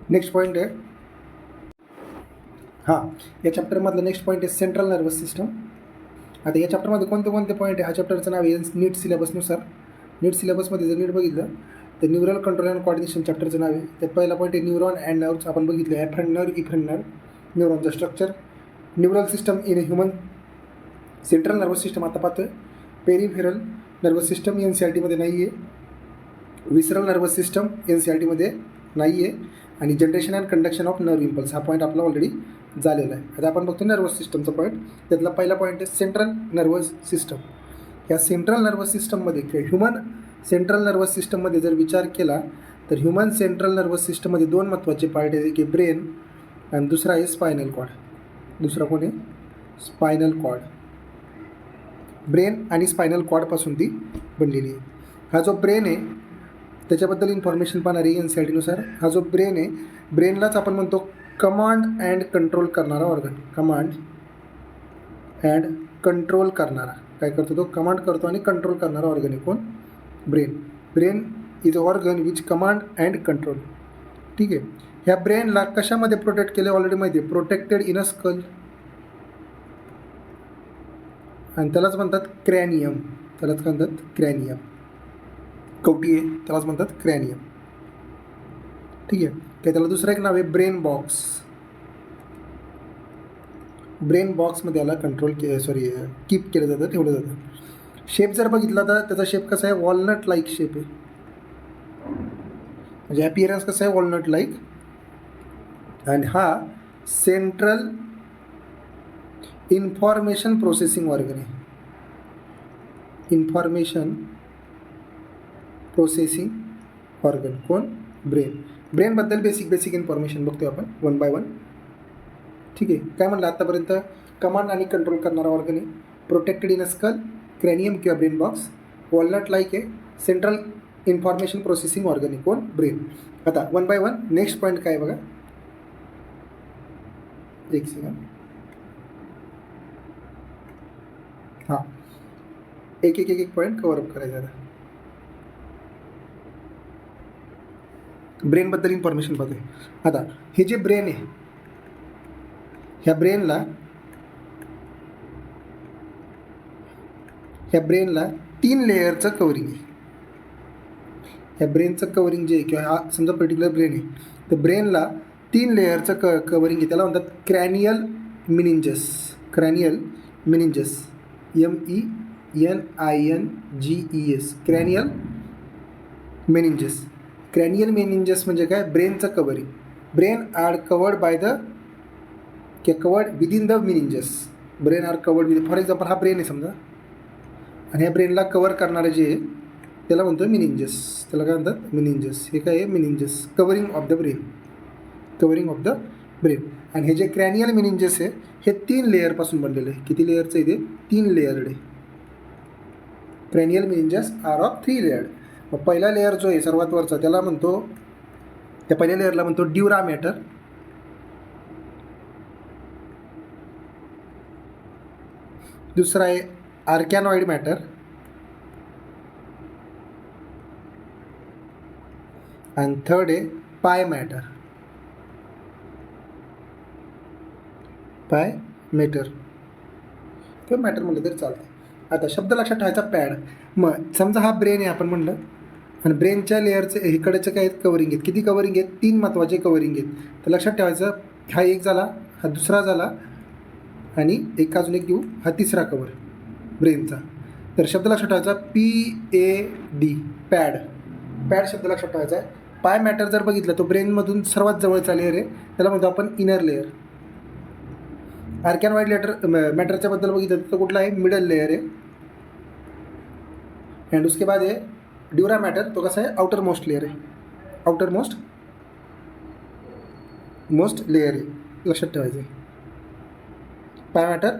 Next point आहे हां, या चॅप्टरमधलं नेक्स्ट पॉईंट आहे सेंट्रल नर्वस सिस्टम. आता या चॅप्टरमध्ये कोणते कोणते पॉईंट आहे, हा चॅप्टरचं नाव आहे नीट सिलेबसनुसार. नीट सिलेबसमध्ये जर नीट बघितलं तर न्यूरल कंट्रोल अँड कोऑर्डिनेशन चॅप्टरचं नाव आहे. त्यात पहिला पॉईंट आहे न्यूरॉन अँड नर्व्स. आपण बघितलं ॲफरंट नर्व, इफरंट नर्व, न्यूरॉनचं structure, neural system in human, central nervous system आता पाहतोय, peripheral nervous system N C R टीमध्ये नाही आहे, visceral nervous system N C R टीमध्ये नाही आहे, आणि generation and conduction of nerve impulse हा पॉईंट आपला ऑलरेडी झालेला आहे. आता आपण बघतो नर्वस सिस्टमचा पॉईंट. त्यातला पहिला पॉईंट आहे सेंट्रल नर्वस सिस्टम. या सेंट्रल नर्वस सिस्टममध्ये किंवा ह्युमन सेंट्रल नर्वस सिस्टममध्ये जर विचार केला तर ह्युमन सेंट्रल नर्वस सिस्टममध्ये दोन महत्त्वाचे पार्ट आहेत, की ब्रेन आणि दुसरा आहे स्पायनल कॉर्ड. दुसरा कोण आहे? Spinal cord. ब्रेन आणि स्पायनल कॉर्डपासून ती बनलेली आहे. हा जो ब्रेन आहे त्याच्याबद्दल इन्फॉर्मेशन पाहणार आहे एन सी आर टीनुसार. हा जो ब्रेन आहे, ब्रेनलाच आपण म्हणतो कमांड अँड कंट्रोल करणारा ऑर्गन. कमांड अँड कंट्रोल करणारा, काय करतो तो? कमांड करतो आणि कंट्रोल करणारा ऑर्गन आहे कोण? Brain. Brain is a organ which command and control. ठीक आहे. ह्या ब्रेनला कशामध्ये प्रोटेक्ट केले ऑलरेडी माहिती आहे, प्रोटेक्टेड इन अ स्कल, आणि त्यालाच म्हणतात क्रॅनियम. त्यालाच म्हणतात क्रॅनियम. कवटी आहे त्यालाच म्हणतात क्रॅनियम. ठीक आहे. काय त्याला दुसरं एक नाव आहे ब्रेन बॉक्स. ब्रेन बॉक्समध्ये याला कंट्रोल कीप केलं जातं, ठेवलं जातं. शेप जर बघितला तर त्याचा शेप कसा आहे? वॉलनट लाईक शेप आहे. म्हणजे ॲपियरन्स कसं आहे? Walnut like. आणि हा सेंट्रल इन्फॉर्मेशन प्रोसेसिंग ऑर्गन आहे. इन्फॉर्मेशन प्रोसेसिंग ऑर्गन कोण? ब्रेन. ब्रेनबद्दल बेसिक इन्फॉर्मेशन बघतोय आपण वन बाय वन. ठीक आहे. काय म्हणलं आत्तापर्यंत? कमांड आणि कंट्रोल करणारा ऑर्गन आहे, प्रोटेक्टेड इन अ स्कल, क्रॅनियम किंवा ब्रेन बॉक्स, वॉलनट लाईक आहे, सेंट्रल इन्फॉर्मेशन प्रोसेसिंग ऑर्गन आहे कोण? ब्रेन. आता one by one next point काय बघा. एक सेकंड. हां, एक पॉईंट कव्हरअप करायचा आता. ब्रेनबद्दल इन्फॉर्मेशन पाहतोय. आता हे जे ब्रेन आहे, ह्या ब्रेनला 3 लेयरचं कवरिंग आहे. ह्या ब्रेनचं कवरिंग जे आहे, किंवा हा समजा पर्टिक्युलर ब्रेन आहे, तर ब्रेनला 3 लेयरचं कवरिंग आहे. त्याला म्हणतात cranial meninges. Cranial meninges, MENINGES, cranial meninges. Cranial meninges म्हणजे काय? ब्रेनचं covering. Brain are covered by the covered within the meninges. Brain are covered within. For example हा ब्रेन आहे समजा, आणि ह्या ब्रेनला कवर करणारे जे आहे त्याला म्हणतो मिनिंजस. त्याला काय म्हणतात? मिनिंजस. हे काय आहे? Meninges, covering of the brain. Covering of the brain. आणि हे जे क्रॅनियल मिनिंजस आहे हे 3 लेअरपासून बनलेलं आहे. किती लेअरचं आहे ते? 3 लेअर्ड आहे. Cranial meninges are of 3 layered. मग पहिला लेअर जो आहे सर्वात वरचा त्याला म्हणतो, त्या पहिल्या लेअरला म्हणतो ड्युरा मॅटर. दुसरा आहे आर्कॅनॉइड मॅटर. आणि थर्ड आहे पाय मॅटर. पाय मॅटर किंवा मॅटर म्हटलं तरी चालतं. आता शब्द लक्षात ठेवायचा पॅड. मग समजा हा ब्रेन आहे आपण म्हणलं, आणि ब्रेनच्या लेअरचे इकडचे काय आहेत? कवरिंग आहेत. किती कवरिंग आहेत? 3 महत्त्वाचे कवरिंग आहेत. तर लक्षात ठेवायचं, हा एक झाला, हा दुसरा झाला, आणि एक अजून एक घेऊ, हा तिसरा कवर ब्रेनचा. तर शब्द लक्षात ठेवायचा PAD, पॅड. पॅड शब्द लक्षात ठेवायचा आहे. पाय मॅटर जर बघितलं तो ब्रेनमधून सर्वात जवळचा लेअर आहे, त्याला म्हणतो आपण इनर लेअर. आर्कॅनॉइड मॅटरच्या बद्दल बघितलं तर कुठला आहे? मिडल लेअर आहे. अँड उसके बाद आहे ड्युरा मॅटर, तो कसा आहे? आउटर मोस्ट लेअर आहे. आउटर मोस्ट लेअर आहे, लक्षात ठेवायचं आहे. पाय मॅटर,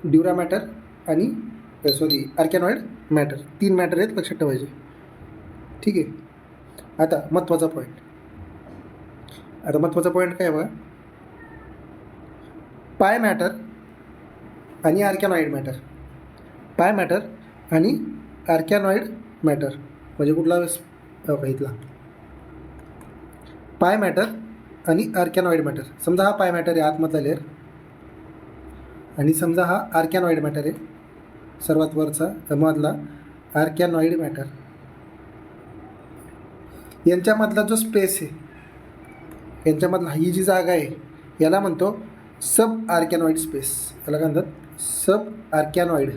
ड्युरा मॅटर आणि आर्कॅनॉइड मॅटर, 3 मॅटर आहेत, लक्षात ठेवायचे. ठीक आहे. आता महत्त्वाचा पॉईंट काय बघा. पाय मॅटर आणि आर्कॅनॉइड मॅटर. पाय मॅटर आणि आर्कॅनॉइड मॅटर म्हणजे कुठला? इथला पाय मॅटर आणि आर्कॅनॉइड मॅटर. समजा हा पाय मॅटर आहे आतमधला लेअर, आणि समजा हा आर्कॅनॉइड मॅटर आहे सर्वात वरचा मधला आर्कॅनॉइड मॅटर. यांच्यामधला जो स्पेस आहे, यांच्यामधला ही जी जागा आहे याला म्हणतो सब आर्कॅनॉइड स्पेस. याला काय म्हणतात? सब आर्कॅनॉइड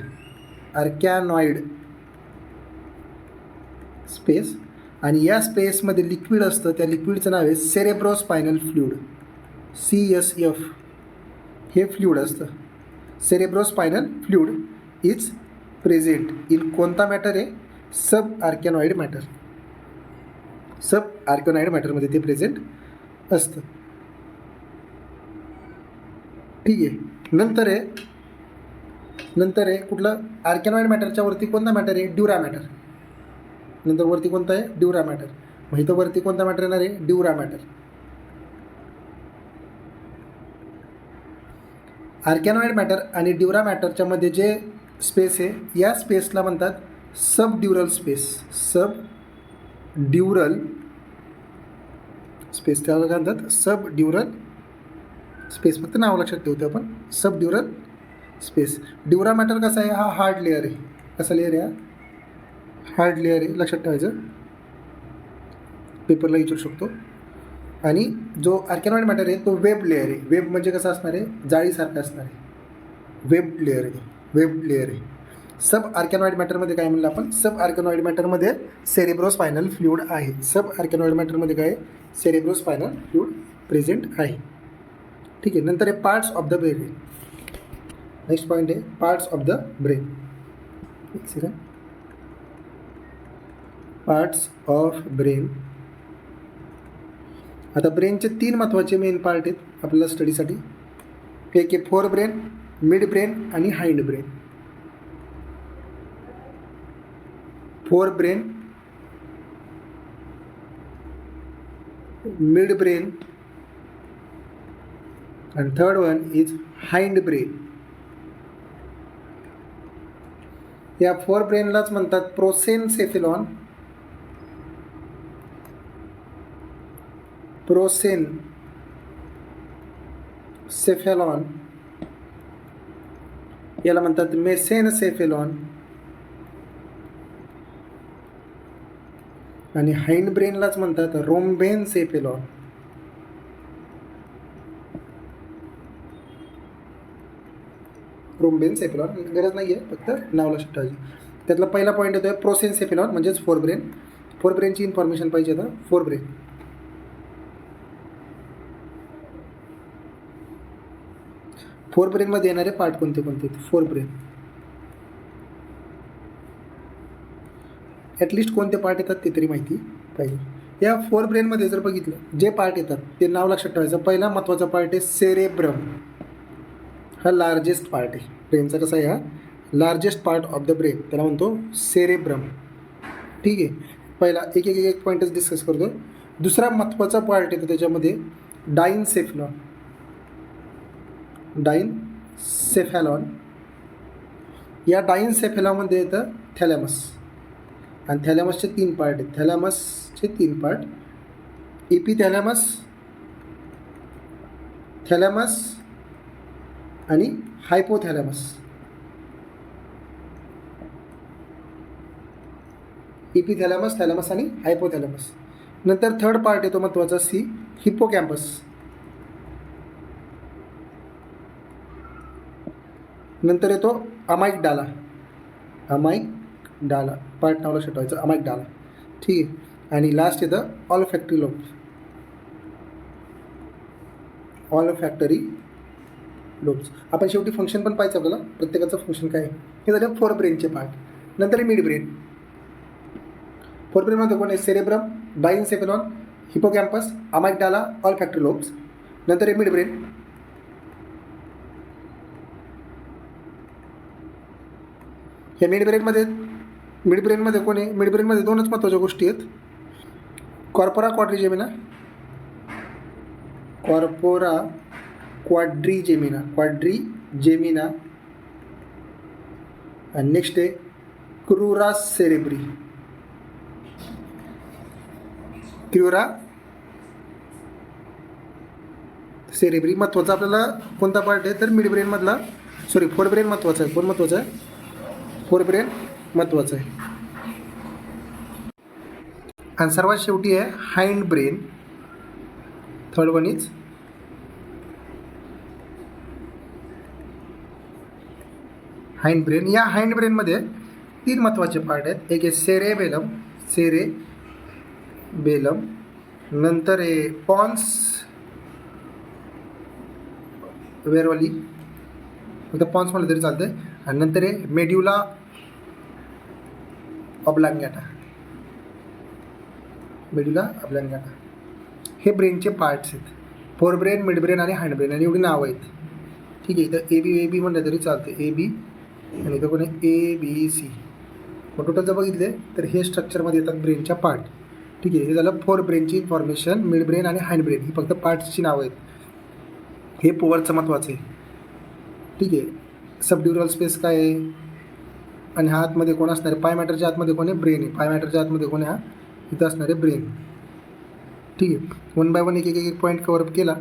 स्पेस. आणि या स्पेसमध्ये लिक्विड असतं, त्या लिक्विडचं नाव आहे सेरेब्रोस्पायनल फ्लुइड, CSF. हे फ्लुइड असतं. Cerebrospinal fluid is present in कोणता मॅटर आहे? सब आर्कॅनॉइड मॅटर. सब आर्कॅनॉइड मॅटरमध्ये ते प्रेझेंट असतं. ठीक आहे. नंतर आहे कुठलं? आर्कॅनॉइड मॅटरच्या वरती कोणता मॅटर आहे? ड्युरा मॅटर. नंतर वरती कोणता आहे? ड्युरा मॅटर. मग इथं वरती कोणता मॅटर येणार आहे? ड्युरा मॅटर. आर्कॅनॉइड मॅटर आणि ड्युरा मॅटरच्या मध्ये जे स्पेस आहे, या स्पेसला म्हणतात सब ड्युरल स्पेस. सब ड्युरल स्पेस. त्याला काय म्हणतात? सब ड्युरल स्पेस. फक्त नाव लक्षात ठेवतो आपण, सब ड्युरल स्पेस. ड्युरा मॅटर कसा आहे? हा हार्ड लेअर आहे. कसा लेअर आहे? हार्ड लेअर आहे, लक्षात ठेवायचं, पेपरला विचारू शकतो. आणि जो आर्कॅनॉइड मॅटर आहे तो वेब लेअर आहे. वेब म्हणजे कसं असणार आहे? जाळीसारखं असणार आहे. वेब लेअर आहे. सब आर्कॅनॉइड मॅटरमध्ये काय म्हणलं आपण? सब आर्कॅनॉइड मॅटरमध्ये सेरेब्रोस्पायनल फ्लुइड आहे. सब आर्कॅनॉइड मॅटरमध्ये काय आहे? सेरेब्रोस्पायनल फ्लुइड प्रेझेंट आहे. ठीक आहे. नंतर आहे parts of the brain. Next point आहे parts of the brain. Parts of brain. आता ब्रेनचे 3 महत्त्वाचे मेन पार्ट आहेत आपल्याला स्टडीसाठी. एक आहे फोर ब्रेन, मिड ब्रेन आणि hind brain. Fore brain, mid brain आणि third one is hindbrain. या फोर ब्रेनलाच म्हणतात प्रोसेनसेफेलॉन. प्रोसेनसेफेलॉन याला म्हणतात मेसेनसेफेलॉन. आणि हाइंड ब्रेनलाच म्हणतात रोम्बेनसेफेलॉन. रोम्बेनसेफेलॉन गरज नाही आहे, फक्त नाव लक्षात ठेवायचं. त्यातला पहिला पॉईंट येतो आहे प्रोसेनसेफेलॉन म्हणजेच फोर ब्रेन. फोर ब्रेनची इन्फॉर्मेशन पाहिजे आता. फोर ब्रेन, फोर ब्रेनमध्ये येणारे पार्ट कोणते कोणते? फोर ब्रेन ॲटलिस्ट कोणते पार्ट येतात ते तरी माहिती पाहिजे. या फोर ब्रेनमध्ये जर बघितलं जे पार्ट येतात ते नाव लक्षात ठेवायचं. पहिला महत्त्वाचा पार्ट आहे सेरेब्रम. हा लार्जेस्ट पार्ट आहे ब्रेनचा. कसा आहे? हा largest part of the brain, त्याला म्हणतो सेरेब्रम. ठीक आहे. पहिला एक पॉईंटच डिस्कस करतो. दुसरा महत्त्वाचा पार्ट येतो त्याच्यामध्ये डायनसेफेलॉन. डायनसेफेलॉन. या डायनसेफेलॉनमध्ये येतं थॅलॅमस. आणि थॅलॅमसचे 3 पार्ट आहेत. थॅलॅमसचे 3 पार्ट, इपिथॅलॅमस, थॅलॅमस आणि हायपोथॅलॅमस. इपिथॅलॅमस, थॅलॅमस आणि हायपोथॅलॅमस. नंतर थर्ड पार्ट येतो महत्त्वाचा हिप्पोकॅम्पस. नंतर येतो अमाइगडाला. अमाइगडाला पार्ट नाव लक्षात ठेवायचं, अमाइगडाला. ठीक आहे. आणि लास्ट येतं ऑलफॅक्टरी लोब्स. ऑलफॅक्टरी लोब्स. आपण शेवटी फंक्शन पण पाहिजे आपल्याला, प्रत्येकाचं फंक्शन काय आहे. हे झालं फोर ब्रेनचे पार्ट. नंतर आहे मिड ब्रेन. फोर ब्रेनमध्ये कोण आहे? Cerebrum, diencephalon, hippocampus, amygdala, olfactory lobes. नंतर आहे मिड ब्रेन. हे मिड ब्रेनमध्ये कोण आहे? मिड ब्रेनमध्ये 2च महत्त्वाच्या गोष्टी आहेत. Corpora quadrigemina. Corpora quadrigemina. आणि नेक्स्ट आहे क्रुरा सेरेब्री. क्रुरा सेरेब्री महत्त्वाचा आपल्याला कोणता पार्ट आहे तर मिड ब्रेनमधला, सॉरी फोर ब्रेन महत्त्वाचा आहे. कोण महत्त्वाचं आहे? फोर ब्रेन महत्त्वाचं आहे. आणि सर्वात शेवटी आहे hind brain. Third one is hindbrain. या हाइंड ब्रेनमध्ये 3 महत्त्वाचे पार्ट आहेत. एक आहे सेरेबेलम, नंतर आहे पॉन्स वेरवली, फक्त पॉन्स म्हणलं तरी चालतं, आणि नंतर आहे मेड्युला ऑब्लांगॅटा. हे ब्रेनचे पार्ट्स आहेत. फोर ब्रेन, मिड ब्रेन आणि हाइंड ब्रेन, आणि एवढी नावं आहेत. ठीक आहे. इथं ए बी म्हणलं तरी चालतं, ए बी, आणि इथं पण ABC. मग टोटल जर बघितले तर हे स्ट्रक्चरमध्ये येतात ब्रेनच्या पार्ट. ठीक आहे. हे झालं फोर ब्रेनची इन्फॉर्मेशन. मिड ब्रेन आणि हाइंड ब्रेन ही फक्त पार्ट्सची नावं आहेत. हे पोवरचं महत्त्वाचं आहे. ठीक आहे. सबड्युरल स्पेस काय आहे, आणि हा आतमध्ये कोण असणार आहे? पाय मॅटरच्या आतमध्ये कोण आहे? ब्रेन आहे. पाय मॅटरच्या आतमध्ये कोण आहे? हा इथं असणार आहे ब्रेन. ठीक आहे. 1 बाय 1 एक पॉईंट कवरअप केला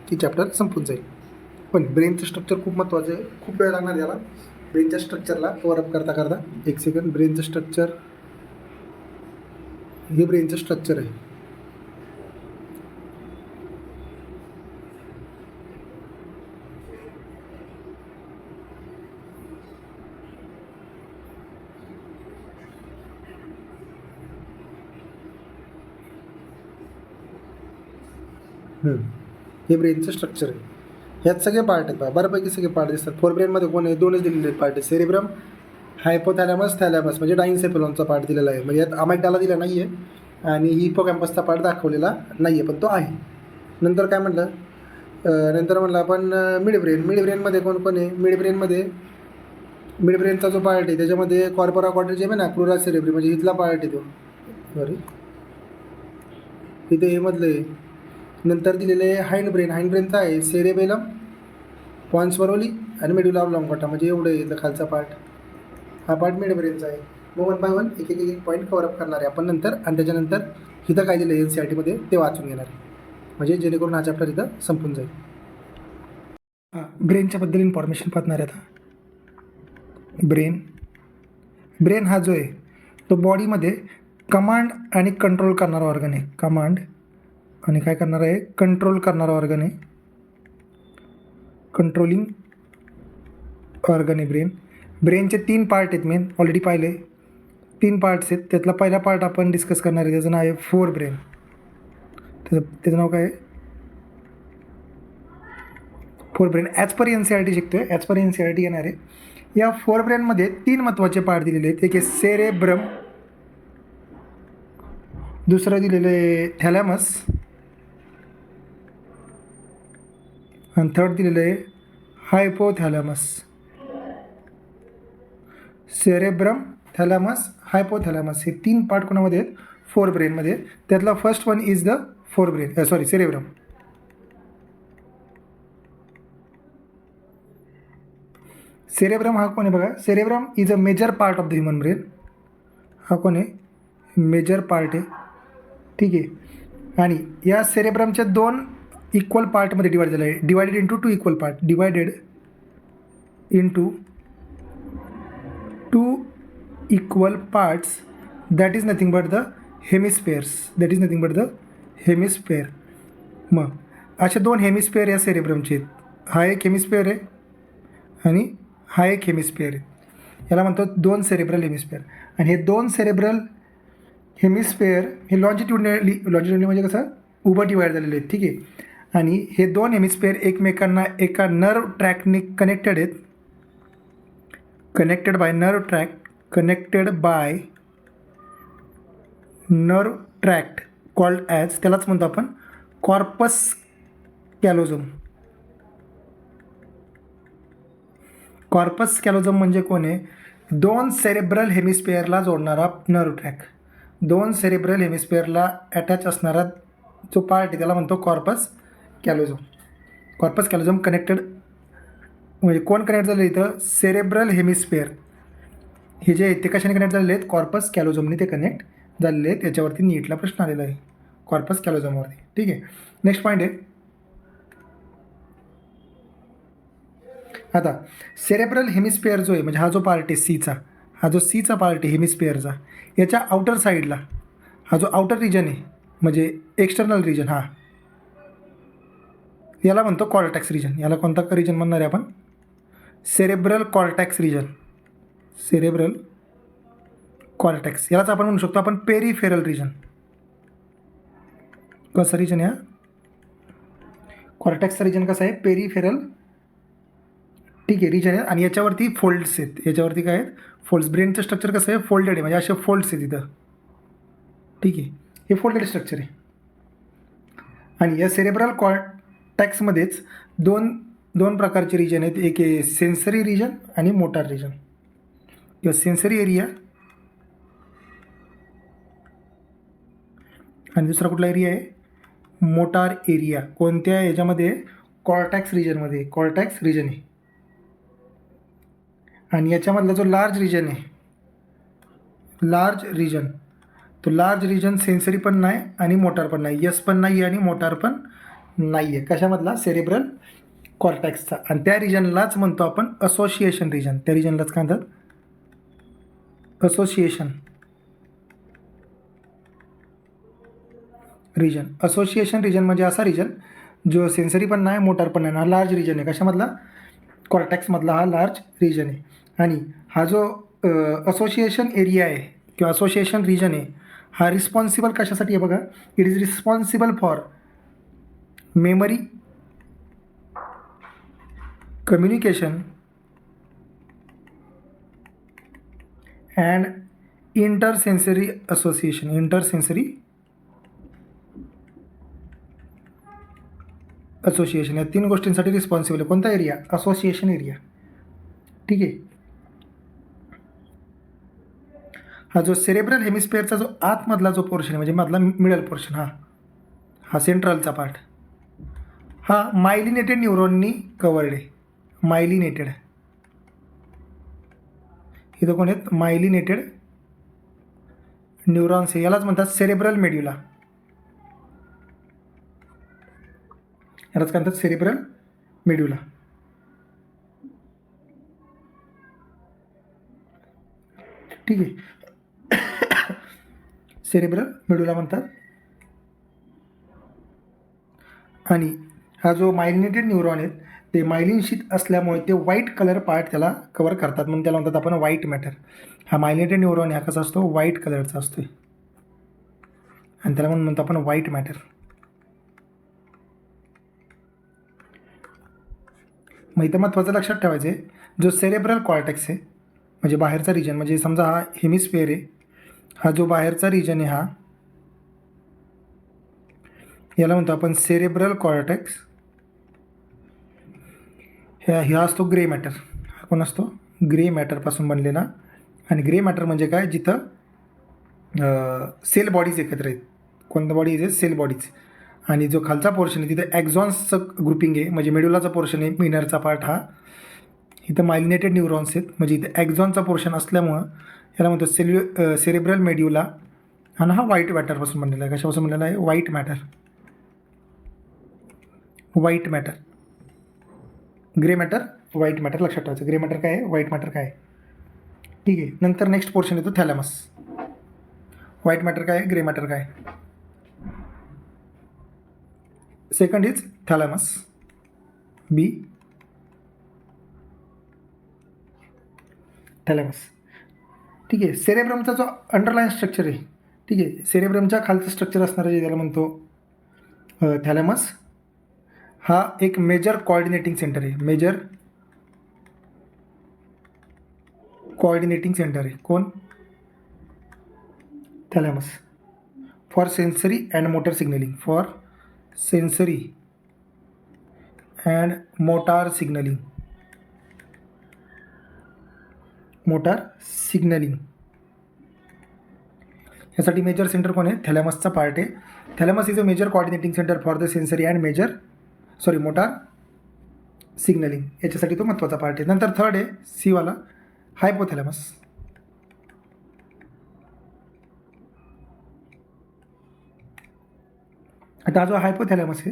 की चॅप्टर संपून जाईल. पण ब्रेनचं स्ट्रक्चर खूप महत्त्वाचं आहे. खूप वेळ लागणार याला ब्रेनच्या स्ट्रक्चरला कवरअप करता. एक सेकंड. ब्रेनचं स्ट्रक्चर, हे ब्रेनचं स्ट्रक्चर आहे. हे ब्रेनचं स्ट्रक्चर आहे. ह्यात सगळे पार्ट आहेत. बऱ्यापैकी सगळे पार्ट दिसतात. फोर ब्रेनमध्ये कोण आहे? 2च दिलेले पार्ट आहे. सेरेब्रम, हायपोथॅलॅमस, थॅलॅमस, म्हणजे डायन्सेफेलॉनचा पार्ट दिलेला आहे. म्हणजे यात अमायग्डाला दिला नाही आहे, आणि हिपोकॅम्पसचा पार्ट दाखवलेला नाही आहे, पण तो आहे. नंतर काय म्हटलं? नंतर म्हटलं आपण मिड ब्रेनमध्ये कोण आहे? मिड ब्रेनचा जो पार्ट आहे त्याच्यामध्ये कॉर्पोरा क्वाड्रिजेम आहे ना, क्रुरा सेरेब्री, म्हणजे इथला पार्ट आहे तो. सॉरी, इथे हे मधलं आहे. नंतर दिलेलं आहे हाइंड ब्रेनचा आहे सेरेबेलम, पॉन्स वेरवली आणि मेड्युला ऑब्लांगॅटा, म्हणजे एवढं आहे इथलं खालचा पार्ट. हा पार्ट मिड ब्रेनचा आहे. मग 1 बाय 1 एक पॉईंट कवरअप करणार आहे आपण नंतर, आणि त्याच्यानंतर इथं काय दिलं NCERTमध्ये ते वाचून घेणार आहे, म्हणजे जेणेकरून हा चॅप्टर इथं संपून जाईल. ब्रेनच्याबद्दल इन्फॉर्मेशन पाहणार आहे आता. ब्रेन हा जो आहे तो बॉडीमध्ये कमांड आणि कंट्रोल करणारा ऑर्गन आहे. कमांड आणि काय करणार आहे? कंट्रोल करणारा ऑर्गन आहे. कंट्रोलिंग ऑर्गन आहे ब्रेनचे 3 पार्ट आहेत. मेन ऑलरेडी पाहिले 3 पार्ट्स आहेत. त्यातला पहिला पार्ट आपण डिस्कस करणार आहे, त्याचं नाव आहे फोर ब्रेन. त्याचं नाव काय आहे? Fore brain. As per NCERT शिकतोय, ॲज पर NCERT येणार आहे. या फोर ब्रेनमध्ये 3 महत्त्वाचे पार्ट दिलेले आहेत. एक आहे सेरेब्रम, दुसरं दिलेलं आहे थॅलॅमस, आणि थर्ड दिलेलं आहे हायपोथॅलॅमस. सेरेब्रम, थॅलॅमस, हायपोथॅलॅमस हे 3 पार्ट कोणामध्ये आहेत? फोर ब्रेनमध्ये. त्यातला first one is the fore brain, cerebrum. Cerebrum हा कोण आहे बघा? Cerebrum is a major part of the human brain. हा कोण आहे? मेजर पार्ट आहे. ठीक आहे. आणि या सेरेब्रमच्या 2 इक्वल पार्टमध्ये डिवाइड झालं आहे. Divided into 2 equal part. Divided into 2 equal parts. That is nothing but the hemisphere. मग अशा 2 हेमिस्फेअर या सेरेब्रमचे आहेत. हा एक हेमिस्फेअर आहे आणि हा एक हेमिस्फेअर आहे. याला म्हणतो 2 सेरेब्रल हेमिस्फेअर. आणि हे 2 सेरेब्रल हेमिस्फेअर हे लॉन्जिट्युडनली म्हणजे कसं उभं डिवाइड झालेले आहेत. ठीक आहे. आणि हे 2 हेमिस्फेअर एकमेकांना एका नर्व ट्रॅकने कनेक्टेड आहेत. Connected by nerve tract called as, त्यालाच म्हणतो आपण कॉर्पस कॅलोझम. कॉर्पस कॅलोझम म्हणजे कोण आहे? 2 सेरेब्रल हेमिस्फेअरला जोडणारा नर्व ट्रॅक. 2 सेरेब्रल हेमिस्फेअरला अटॅच असणारा जो पार्ट आहे त्याला म्हणतो कॉर्पस कॅलोझम. कनेक्टेड म्हणजे कोण कनेक्ट झालं इथं? सेरेब्रल हेमिस्फेअर हे जे आहेत ते कशाने कनेक्ट झालेले आहेत? कॉर्पस कॅलोझमने ते कनेक्ट झालेले आहेत. याच्यावरती नीटला प्रश्न आलेला आहे कॉर्पस कॅलोझमवरती. ठीक आहे. नेक्स्ट पॉईंट आहे आता सेरेब्रल हेमिस्फिअर जो आहे म्हणजे हा जो पार्ट आहे सीचा, हा जो सीचा पार्ट आहे हेमिस्फिअरचा, याच्या आउटर साईडला हा जो आउटर रिजन आहे म्हणजे एक्सटर्नल रिजन, हा याला म्हणतो कॉर्टेक्स रिजन. याला कोणता रिजन म्हणणार आहे आपण? Cerebral cortex region. Cerebral cortex यालाच आपण म्हणू शकतो आपण पेरिफेरल रिजन. कसं रिजन या कॉर्टेक्सचा रिजन कसा आहे? पेरिफेरल. ठीक आहे, रिजन आहे आणि याच्यावरती फोल्ड्स आहेत. याच्यावरती काय आहेत? फोल्ड्स. ब्रेनचं स्ट्रक्चर कसं आहे? फोल्डेड आहे, म्हणजे असे फोल्ड्स आहेत इथं. ठीक आहे, हे फोल्डेड स्ट्रक्चर आहे. आणि या सेरेब्रल कॉर्टेक्समध्येच दोन प्रकारचे रिजन आहेत. एक आहे सेन्सरी रिजन आणि मोटार रिजन किंवा सेन्सरी एरिया, आणि दुसरा कुठला एरिया आहे? Motor area. कोणत्या याच्यामध्ये? कॉर्टेक्स रिजनमध्ये. कॉर्टेक्स रिजन आहे. आणि याच्यामधला जो लार्ज रिजन आहे, लार्ज रिजन, तो लार्ज रिजन सेन्सरी पण नाही आणि मोटार पण नाही. यस पण नाही आणि मोटार पण नाही आहे. कशामधला? सेरेब्रल कॉर्टेक्सचा. आणि त्या रिजनलाच म्हणतो आपण असोसिएशन रिजन. त्या रिजनलाच काय म्हणतात? Association region. असोसिएशन रिजन म्हणजे असा रिजन जो सेन्सरी पण नाही, मोटार पण नाही, हा लार्ज रिजन आहे. कशामधला? कॉर्टेक्समधला हा लार्ज रिजन आहे. आणि हा जो असोसिएशन एरिया आहे किंवा असोसिएशन रिजन आहे, हा रिस्पॉन्सिबल कशासाठी आहे बघा? It is responsible for memory, communication and intersensory association. Intersensory association या 3 गोष्टींसाठी रिस्पॉन्सिबल आहे. कोणता एरिया? Association area. ठीक आहे. हा जो सेरेब्रल हेमिस्फिअरचा जो आतमधला जो पोर्शन आहे म्हणजे मधला मिडल पोर्शन, हा सेंट्रलचा पार्ट, हा मायलिनेटेड न्यूरॉननी कवर्ड आहे. मायलिनेटेड. इथं कोण आहेत? मायलिनेटेड न्यूरॉन्स आहे. यालाच म्हणतात सेरेब्रल मेड्युला. यालाच काय म्हणतात? सेरेब्रल मेड्युला. ठीक आहे. सेरेब्रल मेडुला म्हणतात. आणि हा जो मायलिनेटेड न्यूरॉन आहेत ते मायलिन शीथ असल्यामुळे ते व्हाईट कलर पार्ट त्याला कवर करतात, म्हणून त्याला म्हणतात आपण व्हाईट मॅटर. हा मायलिनेटेड न्यूरॉन हा कसा असतो? व्हाईट कलरचा असतो आणि त्याला म्हणतो आपण व्हाईट मॅटर. मग इथं महत्त्वाचं लक्षात ठेवायचं आहे, जो सेरेब्रल कॉर्टेक्स आहे म्हणजे बाहेरचा रिजन, म्हणजे समजा हा हेमिस्फिअर आहे, हा जो बाहेरचा रिजन आहे हा, याला म्हणतो आपण सेरेब्रल कॉर्टेक्स. ह्या असतो ग्रे मॅटर. हा कोण असतो? ग्रे मॅटरपासून बनलेला. आणि ग्रे मॅटर म्हणजे काय? जिथं सेल बॉडीज एकत्र आहेत. कोणत्या बॉडीज आहेत? Cell bodies. आणि जो खालचा पोर्शन आहे तिथं ॲक्झॉन्सचं ग्रुपिंग आहे, म्हणजे मेडुलाचा पोर्शन आहे, मिनरचा पार्ट हा. इथं मायलिनेटेड न्यूरॉन्स आहेत, म्हणजे इथं ॲक्झॉनचा पोर्शन असल्यामुळं याला म्हणतो सेरेब्रल मेड्युला. आणि हा व्हाईट मॅटरपासून बनलेला आहे. कशापासून बनलेला आहे? White matter. White matter. Grey matter, white matter लक्षात ठेवायचं. ग्रे मॅटर काय आहे? व्हाईट मॅटर काय आहे? ठीक आहे. नंतर नेक्स्ट पोर्शन येतो थॅलॅमस. व्हाईट मॅटर काय आहे? ग्रे मॅटर काय आहे? Second is thalamus. B thalamus. ठीक आहे. सेरेब्रमचा जो अंडरलाईन स्ट्रक्चर आहे, ठीक आहे, सेरेब्रमच्या खालचं स्ट्रक्चर असणारं जे त्याला म्हणतो थॅलॅमस, हा एक मेजर कोऑर्डिनेटिंग सेंटर आहे. मेजर कोऑर्डिनेटिंग सेंटर आहे. कोण? Thalamus. For sensory and motor signalling. For sensory and motor signalling. Motor signalling यासाठी मेजर सेंटर कोण आहे? थॅलॅमसचा पार्ट आहे. Thalamus is a major coordinating centre for the sensory and motor signalling. याच्यासाठी तो महत्त्वाचा पार्ट आहे. नंतर थर्ड आहे सीवाला, हायपोथॅलॅमस. आता जो हायपोथॅलॅमस आहे,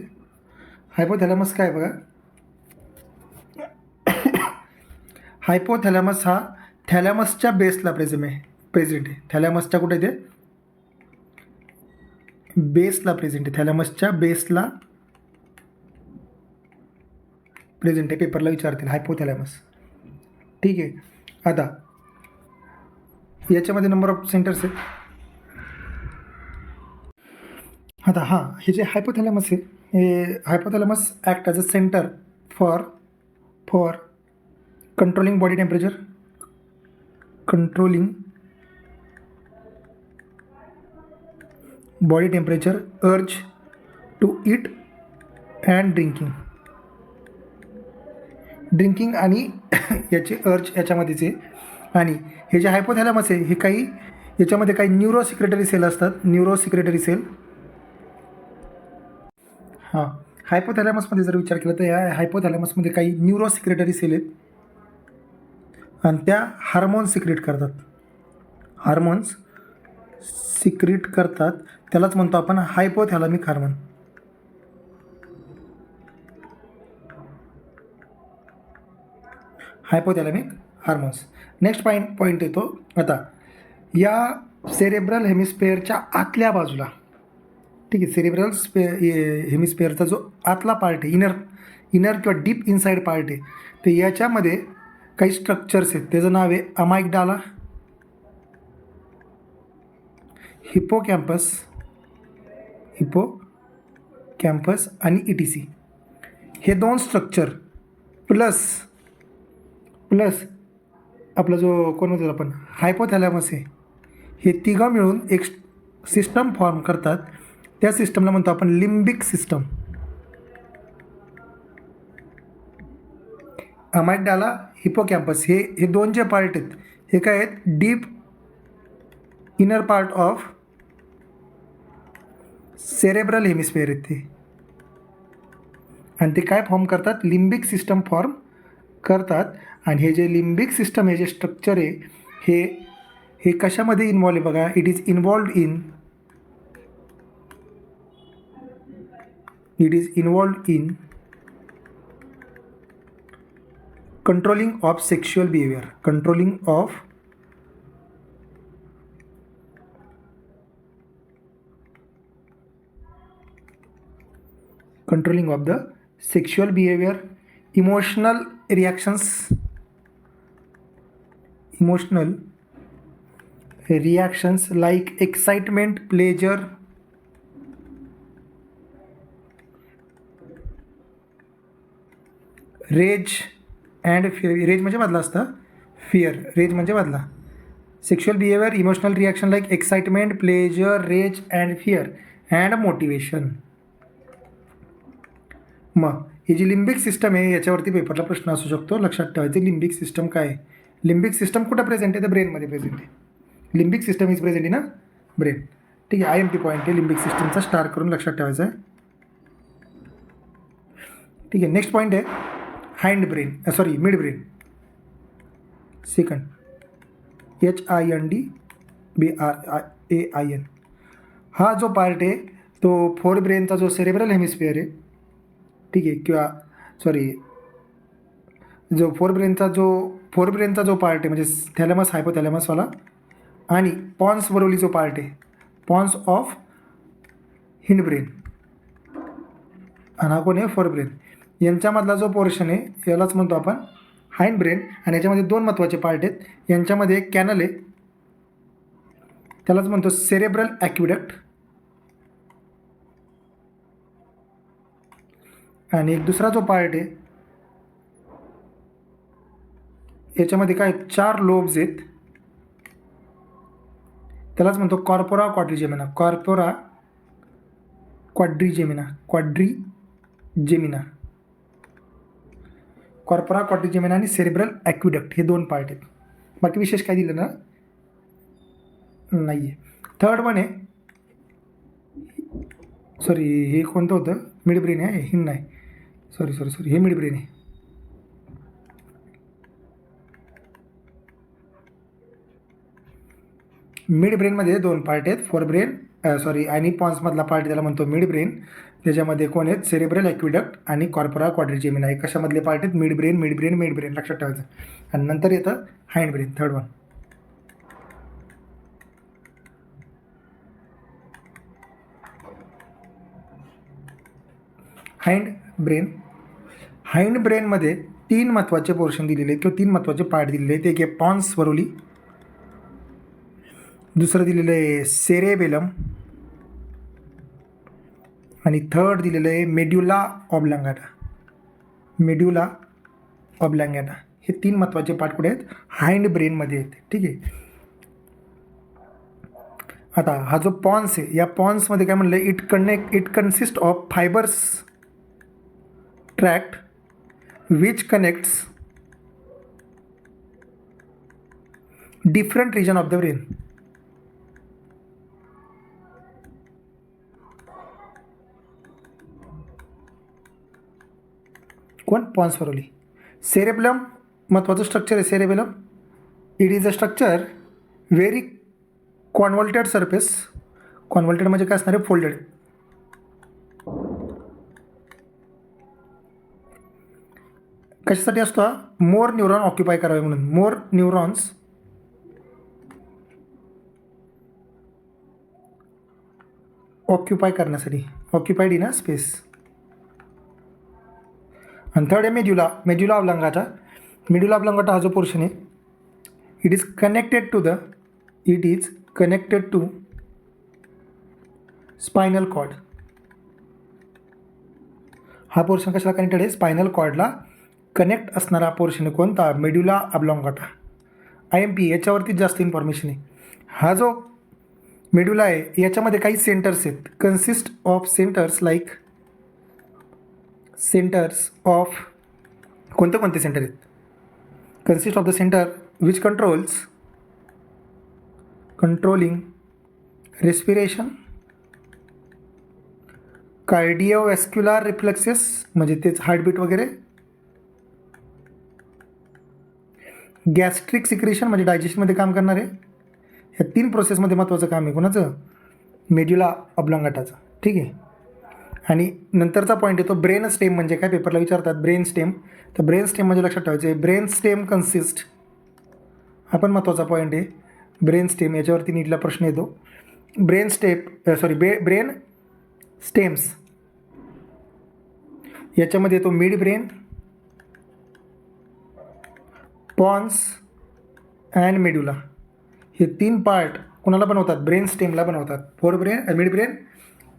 हायपोथॅलॅमस काय बघा, हायपोथॅलॅमस हा थॅलॅमसच्या बेसला प्रेझेंट आहे. थॅलॅमसच्या कुठे ते बेसला प्रेझेंट आहे. थॅलॅमसच्या बेसला प्रेझेंट आहे. पेपरला विचारतील हायपोथॅलॅमस. ठीक आहे. आता याच्यामध्ये नंबर ऑफ सेंटर्स आहेत. आता हां, हे जे हायपोथॅलॅमस आहे, हे hypothalamus act as a centre for controlling body temperature, urge to eat and drinking आणि याचे अर्ज याच्यामध्येच आहे. आणि हे जे हायपोथॅलॅमस आहे हे काही याच्यामध्ये काही न्यूरो सिक्रेटरी सेल असतात. हां, हायपोथॅलॅमसमध्ये जर विचार केला तर या हायपोथॅलॅमसमध्ये काही न्यूरो सिक्रेटरी सेल आहेत आणि त्या हार्मोन्स सिक्रेट करतात. त्यालाच म्हणतो आपण हायपोथॅलॅमिक हार्मोन्स. नेक्स्ट पॉईंट येतो. आता या सेरेब्रल हेमिस्फिअरच्या आतल्या बाजूला, ठीक आहे, सेरेब्रल हेमिस्फिअरचा जो आतला पार्ट आहे, इनर किंवा डीप इनसाइड पार्ट आहे, तर याच्यामध्ये काही स्ट्रक्चर्स आहेत. त्याचं नाव आहे अमायग्डाला, हिपोकॅम्पस आणि ETC. हे दोन स्ट्रक्चर प्लस आपला जो कोण होतो आपण हायपोथॅलॅमस आहे, हे तिघं मिळून एक सिस्टम फॉर्म करतात. त्या सिस्टमला म्हणतो आपण लिम्बिक सिस्टम. अमायग्डाला, हिपोकॅम्पस हे दोन जे पार्ट आहेत हे काय आहेत, deep inner part of cerebral hemisphere आहेत ते. आणि ते काय फॉर्म करतात, लिम्बिक सिस्टम फॉर्म करतात. आणि हे जे लिम्बिक सिस्टम हे जे स्ट्रक्चर आहे हे कशामध्ये इन्व्हॉल्व आहे बघा. It is involved in controlling of sexual behaviour, controlling of the sexual behaviour, emotional reactions like excitement, pleasure, rage and fear. Rage म्हणजे बदला असता, रेज म्हणजे बदला. Sexual behaviour, emotional reaction like excitement, pleasure, rage and fear and motivation. मग ही जी limbic system आहे याच्यावरती पेपरला प्रश्न असू शकतो. लक्षात ठेवायचे लिम्बिक सिस्टम काय आहे. लिम्बिक सिस्टम कुठं प्रेझेंट आहे, तर ब्रेनमध्ये प्रेझेंट आहे. Limbic system is present in brain. ठीक आहे, IMP पॉईंट आहे लिम्बिक सिस्टमचा, स्टार करून लक्षात ठेवायचा आहे. ठीक आहे. नेक्स्ट पॉईंट आहे मिड ब्रेन. Second HINDBRAIN. हा जो पार्ट आहे तो फोर ब्रेनचा जो सेरेब्रल हेमिस्फिअर आहे, ठीक आहे, किंवा जो फोर ब्रेनचा जो पार्ट आहे म्हणजे थॅलॅमस हायपोथॅलॅमसवाला आणि पॉन्स बरोली जो पार्ट आहे, पॉन्स ऑफ हिंड ब्रेन, आणि हा कोण आहे फोर ब्रेन, यांच्यामधला जो पोर्शन आहे यालाच म्हणतो आपण हाइंड ब्रेन. आणि याच्यामध्ये दोन महत्त्वाचे पार्ट आहेत. यांच्यामध्ये एक कॅनल आहे त्यालाच म्हणतो सेरेब्रल ॲक्विडक्ट, आणि एक दुसरा जो पार्ट आहे याच्यामध्ये काय 4 लोब्स आहेत त्यालाच म्हणतो कॉर्पोरा क्वाड्रिजेमिना आणि सेरेब्रल ॲक्विडक्ट हे 2 पार्ट आहेत. बाकी विशेष काय दिलं ना नाही आहे. थर्ड वन आहे हे कोणतं होतं, मिड ब्रेन आहे, हिंड नाही, सॉरी हे मिड ब्रेन आहे. मिड ब्रेनमध्ये 2 पार्ट आहेत, फोर ब्रेन आणि पॉन्समधला पार्ट त्याला म्हणतो मिड ब्रेन. त्याच्यामध्ये कोण आहेत, सेरेब्रल ॲक्विडक्ट आणि कॉर्पोरा क्वाड्रिजेमिना. हे कशामधले पार्ट आहेत, midbrain mid brain mid brain लक्षात ठेवायचं. आणि नंतर येतं हाइंड ब्रेन, थर्ड वन. हाइंड ब्रेनमध्ये 3 महत्त्वाचे पोर्शन दिलेले आहेत किंवा 3 महत्त्वाचे पार्ट दिलेले आहेत. एक आहे पॉन्स वरोली, दुसरं दिलेलं आहे सेरेबेलम आणि थर्ड दिलेलं आहे मेड्युला ऑब्लांगाटा. हे 3 महत्त्वाचे पार्ट कुठे आहेत, हाइंड ब्रेनमध्ये आहेत. ठीक आहे. आता हा जो पॉन्स आहे, या पॉन्समध्ये काय म्हणलं, it consist of fibres tract which connects different region of the brain. कोण, पॉन्स वरोली. सेरेबेलम महत्त्वाचं स्ट्रक्चर आहे cerebellum. It is a structure very convoluted surface. Convoluted म्हणजे काय असणार आहे, फोल्डेड. कशासाठी असतो हा, मोर न्यूरॉन ऑक्युपाय करावे म्हणून. मोर न्यूरॉन्स ऑक्युपाय करण्यासाठी, ऑक्युपाईड इन अ स्पेस. आणि थर्ड आहे मेड्युला ऑब्लांगाटा. मेड्युला ऑब्लांगाटा हा जो पोर्शन आहे, it is connected to spinal cord. हा पोर्शन कशाला कनेक्टेड आहे, स्पायनल कॉर्डला कनेक्ट असणारा पोर्शन आहे कोणता, मेड्युला ऑब्लांगाटा. IMP याच्यावरती जास्त इन्फॉर्मेशन आहे. हा जो मेड्युला आहे याच्यामध्ये काही सेंटर्स आहेत, consist of centres like centres of कोणते सेंटर आहेत, consist of the centre which controlling respiration, cardiovascular reflexes म्हणजे तेच हार्टबीट वगैरे, गॅस्ट्रिक सिक्रेशन म्हणजे डायजेशनमध्ये काम करणार आहे. ह्या 3 प्रोसेसमध्ये महत्त्वाचं काम आहे कोणाचं, मेड्युला ऑब्लांगाटाचं. ठीक आहे. आणि नंतरचा पॉईंट येतो ब्रेन स्टेम म्हणजे काय, पेपरला विचारतात ब्रेन स्टेम. तर ब्रेन स्टेम म्हणजे लक्षात ठेवायचं आहे, ब्रेन स्टेम कन्सिस्ट, हा पण महत्त्वाचा पॉईंट आहे. ब्रेन स्टेम याच्यावरती नीटला प्रश्न येतो. ब्रेन स्टेम्स याच्यामध्ये येतो mid brain, pons and medulla. हे 3 पार्ट कोणाला बनवतात, ब्रेन स्टेमला बनवतात. Fore brain, mid brain,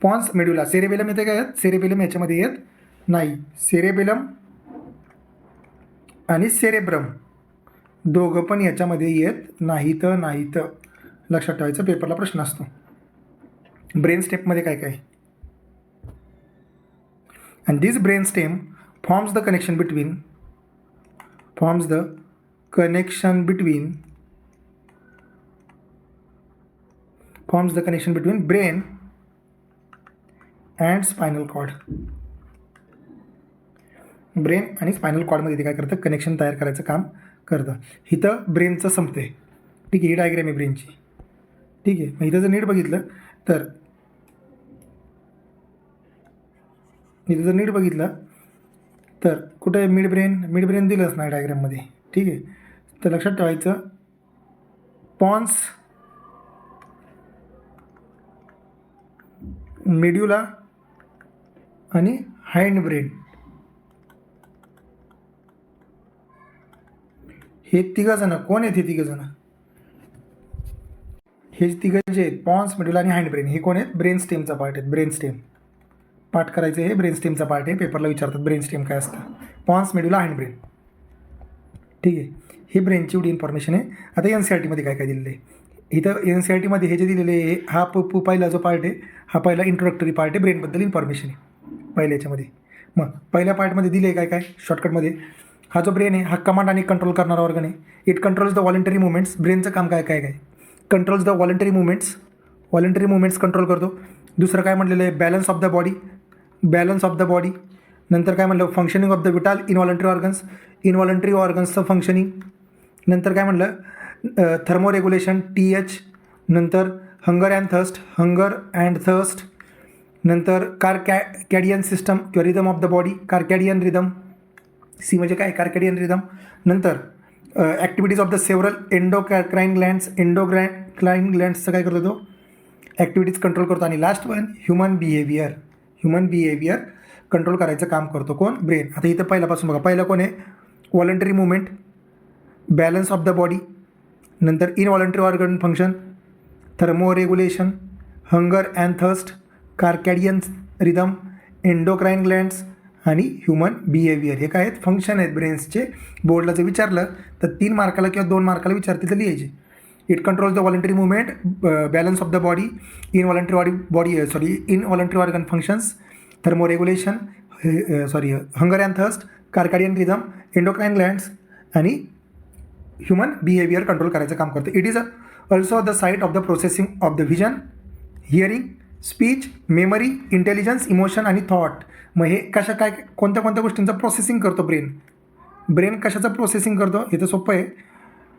pons, medulla. Cerebellum येते काय, सेरेबेलम याच्यामध्ये येत नाही. सेरेबेलम आणि सेरेब्रम दोघं पण याच्यामध्ये येत नाहीत. लक्षात ठेवायचं, पेपरला प्रश्न असतो. ब्रेन स्टेममध्ये काय काय, and this brain stem forms the connection between brain and spinal cord. Brain आणि स्पायनल कॉर्डमध्ये ते काय करतं, कनेक्शन तयार करायचं काम करतं. इथं ब्रेनचं संपते. ठीक आहे, ही डायग्राम आहे ब्रेनची. ठीक आहे. मग इथं जर नीट बघितलं तर कुठं आहे मिड ब्रेन दिलंच नाही डायग्राममध्ये. ठीक आहे. तर लक्षात ठेवायचं, पॉन्स, मेड्युला आणि हाइंड ब्रेन हे 3 जण कोण आहेत, हे 3 जण, हे 3 जे आहेत, पॉन्स, मेड्युला आणि हाइंड ब्रेन, हे कोण आहेत, ब्रेन स्टेमचा पार्ट आहेत. ब्रेन स्टेम पाठ करायचं, हे ब्रेन स्टेमचा पार्ट आहे. पेपरला विचारतात ब्रेन स्टेम काय असतं, पॉन्स, मेड्युला, हाइंड ब्रेन. ठीक आहे. ही ब्रेनची एवढी इन्फॉर्मेशन आहे. आता NCERTमध्ये काय काय दिलेलं आहे, इथं NCERTमध्ये हे जे दिलेले आहे, हा पहिला जो पार्ट आहे, हा पहिला इंट्रोडक्टरी पार्ट आहे. ब्रेनबद्दल इन्फॉर्मेशन आहे पहिल्या याच्यामध्ये. मग पहिल्या पार्टमध्ये दिले आहे काय शॉर्टकटमध्ये, हा जो ब्रेन आहे हा कमांड आणि कंट्रोल करणारा ऑर्गन आहे. It controls the voluntary movements. ब्रेनचं काम काय controls the voluntary movements control करतो. दुसरं काय म्हटलेलं आहे, बॅलन्स ऑफ द बॉडी. नंतर काय म्हटलं, functioning of the vital involuntary ऑर्गन्सचं फंक्शनिंग. नंतर काय म्हटलं, थर्मोरेग्युलेशन TH. नंतर हंगर अँड थर्स्ट. नंतर कार्कॅडियन सिस्टम किंवा rhythm of the body, circadian rhythm. C म्हणजे काय, कार्कॅडियन रिदम. नंतर activities of the several endocrine ग्लँड्सचं काय करतो तो, ॲक्टिव्हिटीज कंट्रोल करतो. आणि last one human behaviour control करायचं काम करतो कोण, ब्रेन. आता इथं पहिल्यापासून बघा, पहिलं कोण आहे, voluntary movement, balance of the body, नंतर involuntary organ function, thermoregulation, hunger and thirst, circadian rhythm, endocrine glands आणि ह्युमन बिहेवियर. हे काय आहेत, फंक्शन आहेत ब्रेन्सचे. बोर्डला जर विचारलं तर 3 मार्काला किंवा 2 मार्काला विचारते तर लिहायचे. It controls the voluntary movement, balance of the body, involuntary organ functions, thermoregulation, hunger and thirst, circadian rhythm, endocrine glands आणि ह्युमन बिहेवियर कंट्रोल करायचं काम करतं. It is also the site of the processing of the vision, hearing, speech, memory, intelligence, emotion आणि thought. मग हे कोणत्या गोष्टींचं processing करतो ब्रेन कशाचं प्रोसेसिंग करतो, हे तर सोपं आहे,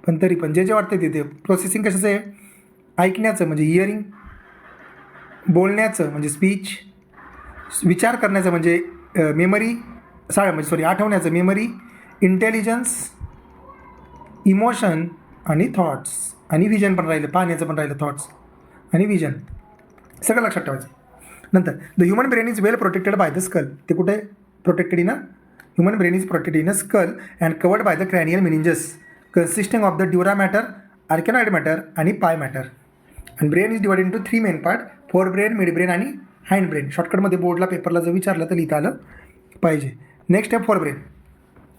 पण तरी पण जे वाटतं तिथे प्रोसेसिंग कशाचं आहे, ऐकण्याचं म्हणजे हिअरिंग, बोलण्याचं म्हणजे स्पीच, विचार करण्याचं म्हणजे आठवण्याचं मेमरी, इंटेलिजन्स, इमोशन आणि थॉट्स आणि व्हिजन पण राहिलं, पाहण्याचं पण राहिलं, थॉट्स आणि व्हिजन, सगळं लक्षात ठेवायचं. नंतर the human brain is well protected by the skull. ते कुठे protected in human brain is protected in a skull and covered by the cranial meninges consisting of the dura mater, arachnoid mater आणि pia mater. आणि brain is divided into 3 main part, fore brain, mid brain आणि hind brain. शॉर्टकटमध्ये बोर्डला पेपरला जर विचारलं तर लिहिता आलं पाहिजे. नेक्स्ट आहे फोर ब्रेन,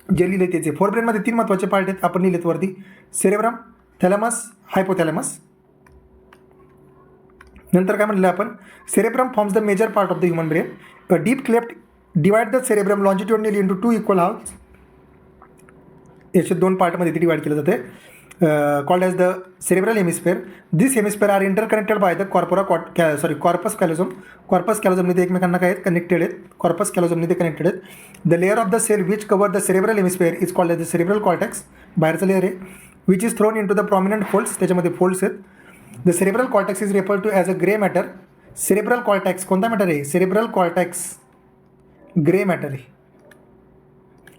जे लिहिले त्याचे. फोर ब्रेनमध्ये 3 महत्त्वाचे पार्ट आहेत, आपण लिहिलेत वरती, सेरेब्रम, थॅलॅमस, हायपोथॅलॅमस. नंतर काय म्हटलं आपण, cerebrum forms the major part of the human brain. A deep cleft divide the cerebrum longitudinally into 2 equal halves. याचे 2 पार्टमध्ये ते डिवाइड केलं जाते, called as the cerebral hemisphere. This hemisphere are interconnected by the corpus callosum. Corpus कॅलोझमने ते एकमेकांना काय आहेत, कनेक्टेड आहेत, कॉर्पस कॅलोझमने ते कनेक्टेड आहेत. The layer of the cell which cover the cerebral hemisphere is called as the cerebral cortex. बाहेरचं लेअर आहे, which is thrown into the prominent folds, त्याच्यामध्ये फोल्ड्स आहेत. The cerebral cortex is refer to as a grey matter. Cerebral cortex कोणता matter आहे, cerebral cortex grey matter आहे.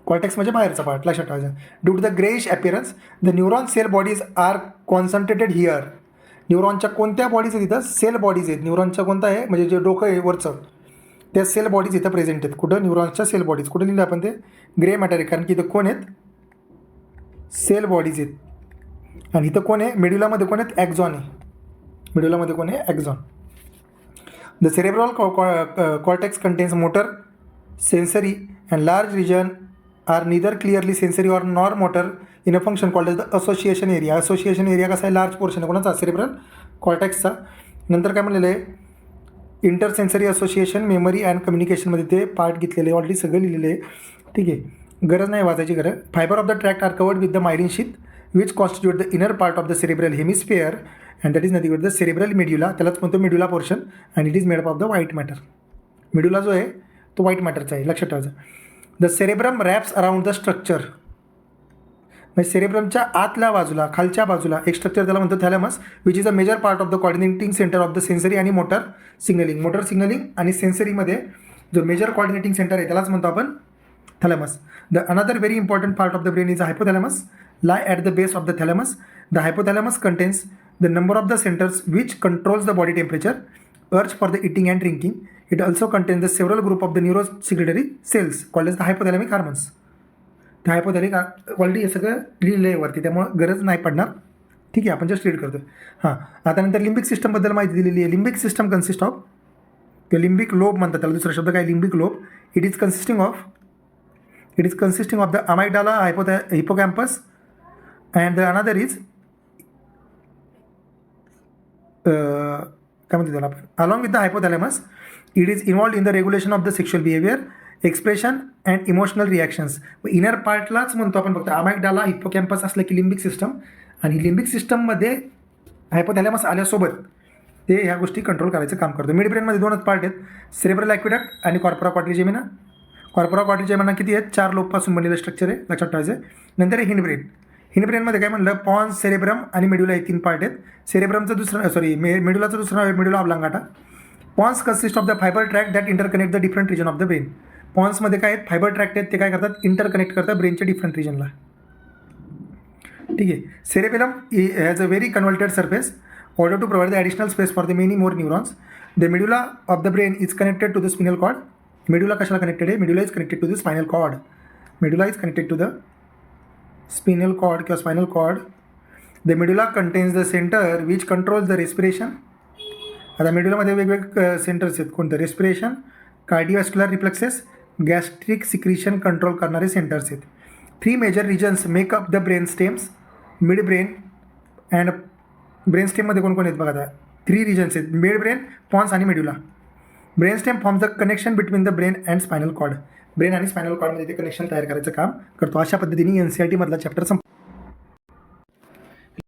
Cortex म्हणजे बाहेरचा part, लक्षात ठेवायचं. Due to the greyish appearance the neuron cell bodies R concentrated here. न्यूरॉनच्या कोणत्या bodies आहेत इथं, सेल बॉडीज आहेत. न्यूरॉनच्या कोणता आहे, म्हणजे जे डोकं आहे वरचं, त्या सेल बॉडीज इथं प्रेझेंट आहेत. कुठं, न्यूरॉन्सच्या सेल बॉडीज. कुठं लिहिलं आपण ते, ग्रे मॅटर आहे, कारण की इथं कोण आहेत, सेल बॉडीज आहेत. आणि इथं कोण आहे, मेड्युलामध्ये कोण आहेत, ॲक्झॉन आहे. मेड्युलामध्ये कोण आहे, axon. The cerebral cortex contains motor, sensory and large region are neither clearly sensory or nor motor in a function called as the association area. Association area कसा आहे, लार्ज पोर्शन आहे कोणाचा, सेरेब्रल कॉर्टेक्सचा. नंतर काय म्हणलेलं आहे, इंटरसेन्सरी असोसिएशन, मेमरी अँड कम्युनिकेशनमध्ये ते part घेतलेले, ऑलरेडी सगळं लिहिलेलं आहे, ठीक आहे, गरज नाही वाचायची गरज. Fibre of the tract are covered with the myelin sheath which constitute the inner part of the cerebral hemisphere and that is nothing but the cerebral medulla. त्यालाच म्हणतो medulla portion, and it is made up of the white matter. Medulla जो आहे तो white मॅटरचा आहे, लक्षात ठेवायचं. The cerebrum wraps around the structure. म्हणजे सेरेब्रमच्या आतल्या बाजूला, खालच्या बाजूला एक स्ट्रक्चर, त्याला म्हणतो thalamus, which is a major part of the coordinating centre of the sensory आणि मोटर सिग्नलिंग. मोटर सिग्नलिंग आणि सेन्सरीमध्ये जो मेजर कॉर्डिनेटिंग सेंटर आहे त्यालाच म्हणतो आपण thalamus. The another very important part of the brain is hypothalamus, lie at the base of the thalamus. The hypothalamus contains the number of the centers which controls the body temperature, urge for the eating and drinking. It also contains the several group of the neurosecretory cells called as the hypothalamic hormones. The hypothalamic already हे सगळं लिहिलं आहे वरती, त्यामुळे गरज नाही पडणार, ठीक आहे, आपण जस्ट रीड करतो. हां, आता नंतर लिम्बिक सिस्टमबद्दल माहिती दिलेली आहे. लिम्बिक सिस्टम कन्सिस्ट ऑफ, ते लिम्बिक लोब म्हणतात त्याला, दुसरा शब्द काय, limbic lobe. It is consisting of the amygdala, hippocampus, and the another is काय म्हणते त्याला आपण, along with the hypothalamus it is involved in the regulation of the sexual behavior, expression and emotional reactions. Inner पार्टलाच म्हणतो आपण फक्त amygdala, hippocampus असलं की लिम्बिक सिस्टम, आणि लिम्बिक सिस्टममध्ये हायपोथॅलॅमस आल्यासोबत ते ह्या गोष्टी कंट्रोल करायचं काम करतो. मिड ब्रेनमध्ये 2च पार्ट आहेत, सेरेब्रल ॲक्विडक्ट आणि कॉर्पोरा क्वाड्रिजेमिना. कॉर्पोरा क्वाड्रिजेमिना किती आहेत, 4 लोबपासून बनलेलं स्ट्रक्चर आहे, लक्षात ठेवायचं. नंतर हिंड ब्रेन. हिन ब्रेनमध्ये काय म्हणलं, पॉन्स, सेरेब्रम आणि मेड्युला हे 3 पार्ट आहेत. सेरेब्रमचं दुसरं मेड्युलाचं दुसरं नाव आहे medulla oblongata. Pons consist of the fibre track that interconnect the different region of the brain. पॉन्समध्ये काय आहेत, फायबर ट्रॅक्ट आहेत, ते काय करतात, इंटरकनेक्ट करतात ब्रेनच्या डिफरंट रिजनला. ठीक आहे. Cerebellum has a very converted surface order to provide the additional space for the many more neurons. The medulla of the brain is connected to the spinal cord. Medulla कशाला connected आहे, medulla is connected to the spinal cord. Medulla is connected to the spinal cord किंवा spinal cord. The medulla contains the centre which controls the respiration. आता मेड्युलामध्ये वेगवेगळे centres आहेत, कोणतं, respiration, कार्डिओव्हॅस्क्युलर reflexes, gastric secretion control करणारे centres आहेत. 3 major regions make up the brain stems, mid brain and brain स्टेममध्ये कोण आहेत बघा. आता 3 रिजन्स आहेत, मिड ब्रेन, पॉन्स आणि medulla. Brain stem forms the connection between the brain and spinal cord. Brain आणि स्पायनल कॉर्डमध्ये ते कनेक्शन तयार करायचं काम करतो. अशा पद्धतीने NCERT मधला चॅप्टर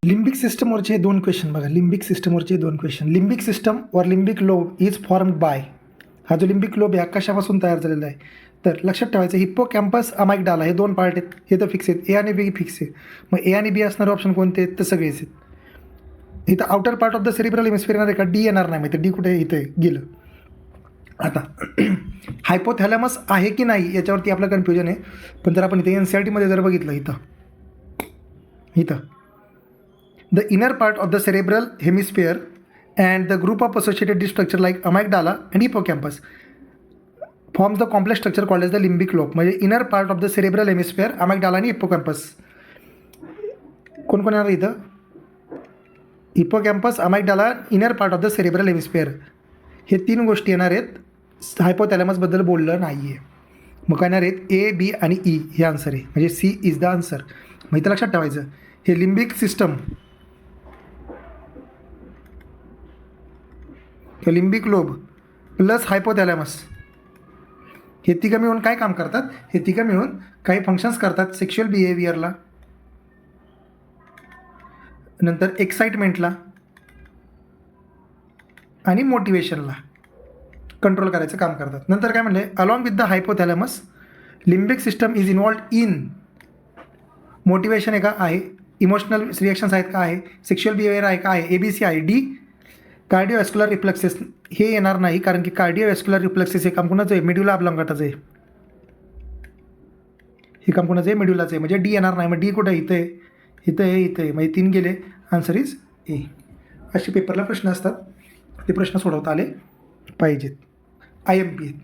लिम्बिक सिस्टमवरचे 2 क्वेश्चन बघा. लिम्बिक सिस्टमवरचे 2 क्वेश्चन. लिम्बिक सिस्टम वर limbic lobe is formed by. हा जो लिम्बिक लोब आहे कशापासून तयार झालेला आहे, तर लक्षात ठेवायचं, हिप्पोकॅम्पस, अमायगडाला हे 2 पार्ट आहेत. हे तर फिक्स आहेत, A आणि B फिक्स आहे. मग A आणि B असणारे ऑप्शन कोणते आहेत, तर सगळेच आहेत. इथं outer part of the cerebral hemisphere येणार आहे का, D येणार नाही. माहिती D कुठे इथे गेलं. आता हायपोथॅलॅमस आहे की नाही याच्यावरती आपलं कन्फ्युजन आहे. पण जर आपण इथे NCERTमध्ये जर बघितलं, इथं the inner part of the cerebral hemisphere and the group of associated structure like amygdala and hippocampus forms the complex structure called as the limbic lobe. म्हणजे inner part of the cerebral hemisphere, amygdala आणि hippocampus. कोण कोण येणार इथं, hippocampus, amygdala, inner part of the cerebral hemisphere, हे 3 गोष्टी येणार आहेत. हायपोथॅलॅमसबद्दल बोललं नाही आहे. मग काय येणार आहेत, A, B आणि E हे आन्सर आहे. म्हणजे C इज द आन्सर. मग इथं लक्षात ठेवायचं, हे limbic system, limbic lobe plus hypothalamus हे तिघं मिळून काय काम करतात, हे तिघं मिळून काही फंक्शन्स करतात. सेक्शुअल बिहेवियरला, नंतर एक्साइटमेंटला आणि मोटिवेशनला कंट्रोल करायचं काम करतात. नंतर काय म्हणले, along with the hypothalamus limbic system is involved in motivation आहे का, आहे. इमोशनल रिॲक्शन्स आहेत का, आहे. सेक्शुअल बिहेवियर आहे का, आहे. ABC आहे. D कार्डिओव्हॅस्क्युलर रिफ्लेक्सेस हे येणार नाही, कारण की कार्डिओव्हॅस्क्युलर रिफ्लेक्सेस हे काम कोणाचं आहे, मेड्युला ऑब्लांगाटाचं आहे. हे काम कोणाचं आहे, मेड्युलाचं आहे. म्हणजे D येणार नाही. मग D कुठे, इथं आहे, इथं आहे, इथं आहे. म्हणजे 3 गेले. Answer is A. असे पेपरला प्रश्न असतात, ते प्रश्न सोडवता आले पाहिजेत. IMP आहेत.